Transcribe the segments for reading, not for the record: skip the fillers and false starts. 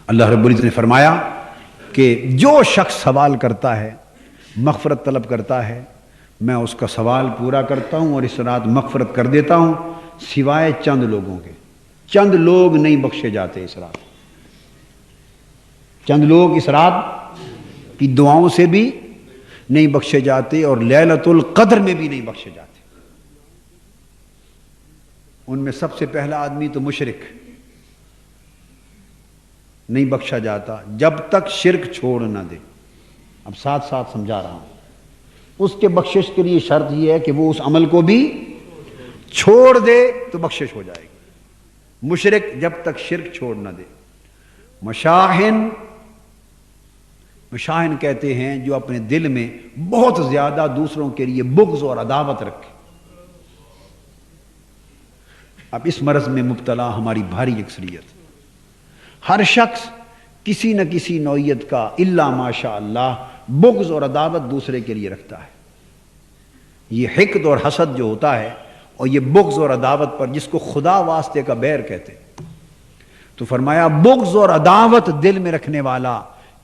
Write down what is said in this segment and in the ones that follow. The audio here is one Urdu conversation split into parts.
اللہ رب العزت نے فرمایا کہ جو شخص سوال کرتا ہے، مغفرت طلب کرتا ہے، میں اس کا سوال پورا کرتا ہوں اور اس رات مغفرت کر دیتا ہوں، سوائے چند لوگوں کے۔ چند لوگ نہیں بخشے جاتے اس رات، چند لوگ اس رات کی دعاؤں سے بھی نہیں بخشے جاتے اور لیلۃ القدر میں بھی نہیں بخشے جاتے۔ ان میں سب سے پہلا آدمی تو مشرک، نہیں بخشا جاتا جب تک شرک چھوڑ نہ دے۔ اب ساتھ ساتھ سمجھا رہا ہوں، اس کے بخشش کے لیے شرط یہ ہے کہ وہ اس عمل کو بھی چھوڑ دے تو بخشش ہو جائے گی۔ مشرک جب تک شرک چھوڑ نہ دے۔ مشاہن کہتے ہیں جو اپنے دل میں بہت زیادہ دوسروں کے لیے بغض اور عداوت رکھے۔ اب اس مرض میں مبتلا ہماری بھاری اکثریت، ہر شخص کسی نہ کسی نوعیت کا الا ماشاء اللہ بغض اور عداوت دوسرے کے لیے رکھتا ہے۔ یہ حقد اور حسد جو ہوتا ہے اور یہ بغض اور عداوت پر جس کو خدا واسطے کا بیر کہتے ہیں، تو فرمایا بغض اور عداوت دل میں رکھنے والا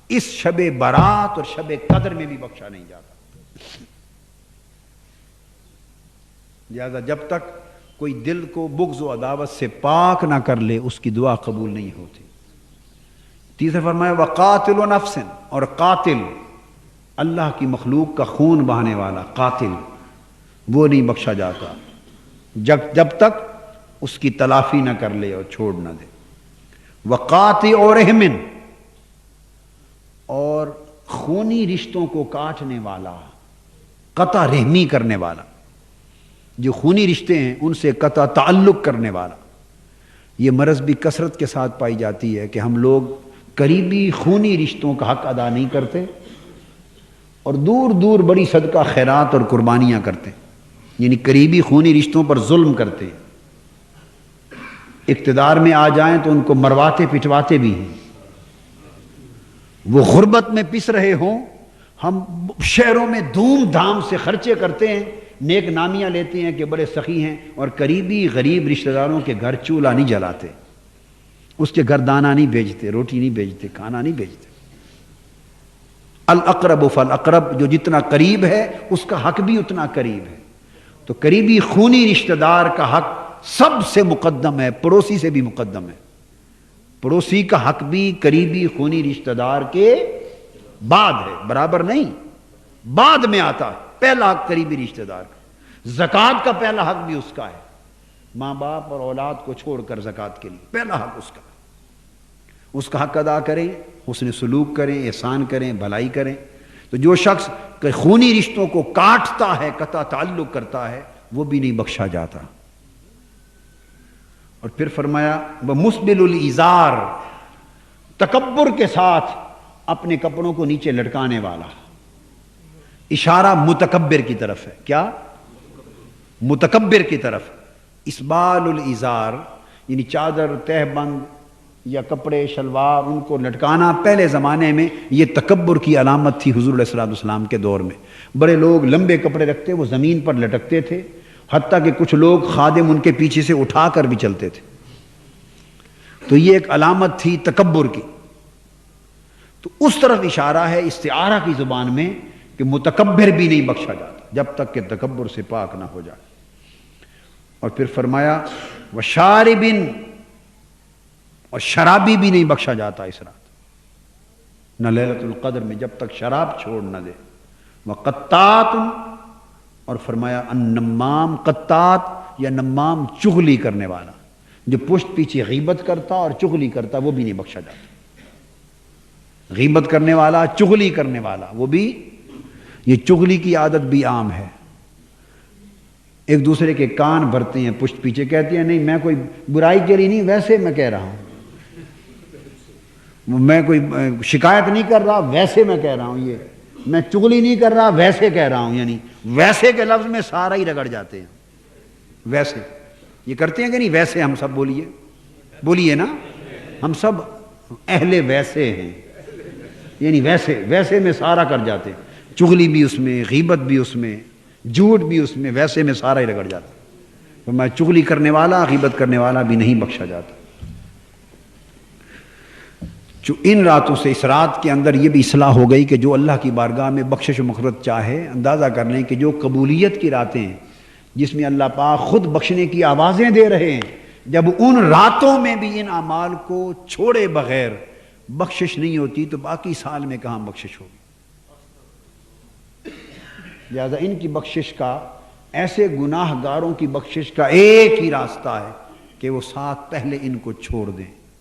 اس شب برات اور شب قدر میں بھی بخشا نہیں جاتا۔ لہذا جب تک کوئی دل کو بغض و عداوت سے پاک نہ کر لے اس کی دعا قبول نہیں ہوتی۔ تیسرا فرمایا وقاتل نفس، اور قاتل اللہ کی مخلوق کا خون بہانے والا قاتل، وہ نہیں بخشا جاتا جب تک اس کی تلافی نہ کر لے اور چھوڑ نہ دے۔ وقاطع رحم، اور خونی رشتوں کو کاٹنے والا، قطع رحمی کرنے والا، جو خونی رشتے ہیں ان سے قطع تعلق کرنے والا۔ یہ مرض بھی کثرت کے ساتھ پائی جاتی ہے کہ ہم لوگ قریبی خونی رشتوں کا حق ادا نہیں کرتے اور دور دور بڑی صدقہ خیرات اور قربانیاں کرتے ہیں، یعنی قریبی خونی رشتوں پر ظلم کرتے ہیں۔ اقتدار میں آ جائیں تو ان کو مرواتے پٹواتے بھی ہیں، وہ غربت میں پس رہے ہوں، ہم شہروں میں دھوم دھام سے خرچے کرتے ہیں، نیک نامیاں لیتے ہیں کہ بڑے سخی ہیں، اور قریبی غریب رشتہ داروں کے گھر چولہا نہیں جلاتے، اس کے گھر دانہ نہیں بیچتے، روٹی نہیں بیچتے، کھانا نہیں بیچتے۔ الاقرب فالاقرب، جو جتنا قریب ہے اس کا حق بھی اتنا قریب ہے۔ تو قریبی خونی رشتہ دار کا حق سب سے مقدم ہے، پڑوسی سے بھی مقدم ہے۔ پڑوسی کا حق بھی قریبی خونی رشتہ دار کے بعد ہے، برابر نہیں، بعد میں آتا ہے۔ پہلا حق قریبی رشتہ دار کا، زکوٰۃ کا پہلا حق بھی اس کا ہے، ماں باپ اور اولاد کو چھوڑ کر زکوٰۃ کے لیے پہلا حق اس کا، اس کا حق ادا کریں، حسن سلوک کریں، احسان کریں، بھلائی کریں۔ تو جو شخص خونی رشتوں کو کاٹتا ہے، قطع تعلق کرتا ہے، وہ بھی نہیں بخشا جاتا۔ اور پھر فرمایا وَمُسْبِلُ الْإِزَارِ، تکبر کے ساتھ اپنے کپڑوں کو نیچے لٹکانے والا۔ اشارہ متکبر کی طرف ہے، کیا؟ متکبر کی طرف۔ اسبال الازار یعنی چادر، تہ بند یا کپڑے شلوار ان کو لٹکانا پہلے زمانے میں یہ تکبر کی علامت تھی۔ حضور علیہ السلام کے دور میں بڑے لوگ لمبے کپڑے رکھتے، وہ زمین پر لٹکتے تھے، حتیٰ کہ کچھ لوگ خادم ان کے پیچھے سے اٹھا کر بھی چلتے تھے۔ تو یہ ایک علامت تھی تکبر کی۔ تو اس طرف اشارہ ہے استعارہ کی زبان میں کہ متکبر بھی نہیں بخشا جاتا جب تک کہ تکبر سے پاک نہ ہو جائے۔ اور پھر فرمایا وشاربن، اور شرابی بھی نہیں بخشا جاتا اس رات، نہ لیلۃ القدر میں، جب تک شراب چھوڑ نہ دے۔ وقطات، اور فرمایا النمام، قطات یا نمام چغلی کرنے والا، جو پشت پیچھے غیبت کرتا اور چغلی کرتا، وہ بھی نہیں بخشا جاتا۔ غیبت کرنے والا، چغلی کرنے والا، وہ بھی، یہ چغلی کی عادت بھی عام ہے، ایک دوسرے کے کان بھرتے ہیں پشت پیچھے، کہتے ہیں نہیں میں کوئی برائی کے لیے نہیں، ویسے میں کہہ رہا ہوں، میں کوئی شکایت نہیں کر رہا، ویسے میں کہہ رہا ہوں، یہ میں چغلی نہیں کر رہا، ویسے کہہ رہا ہوں، یعنی ویسے کے لفظ میں سارا ہی رگڑ جاتے ہیں۔ ویسے یہ کرتے ہیں کہ نہیں؟ ویسے ہم سب بولیے نا، ہم سب اہل ویسے ہیں، یعنی ویسے میں سارا کر جاتے ہیں، چغلی بھی اس میں، غیبت بھی اس میں، جھوٹ بھی اس میں، ویسے میں سارا ہی رگڑ جاتا ہے۔ تو میں چغلی کرنے والا، غیبت کرنے والا بھی نہیں بخشا جاتا۔ جو ان راتوں سے اس رات کے اندر یہ بھی اصلاح ہو گئی کہ جو اللہ کی بارگاہ میں بخشش و مغفرت چاہے، اندازہ کر لیں کہ جو قبولیت کی راتیں ہیں جس میں اللہ پاک خود بخشنے کی آوازیں دے رہے ہیں، جب ان راتوں میں بھی ان اعمال کو چھوڑے بغیر بخشش نہیں ہوتی تو باقی سال میں کہاں بخشش ہوگی؟ لہذا ان کی بخشش کا، ایسے گناہ گاروں کی بخشش کا ایک ہی راستہ ہے کہ وہ ساتھ پہلے ان کو چھوڑ دیں۔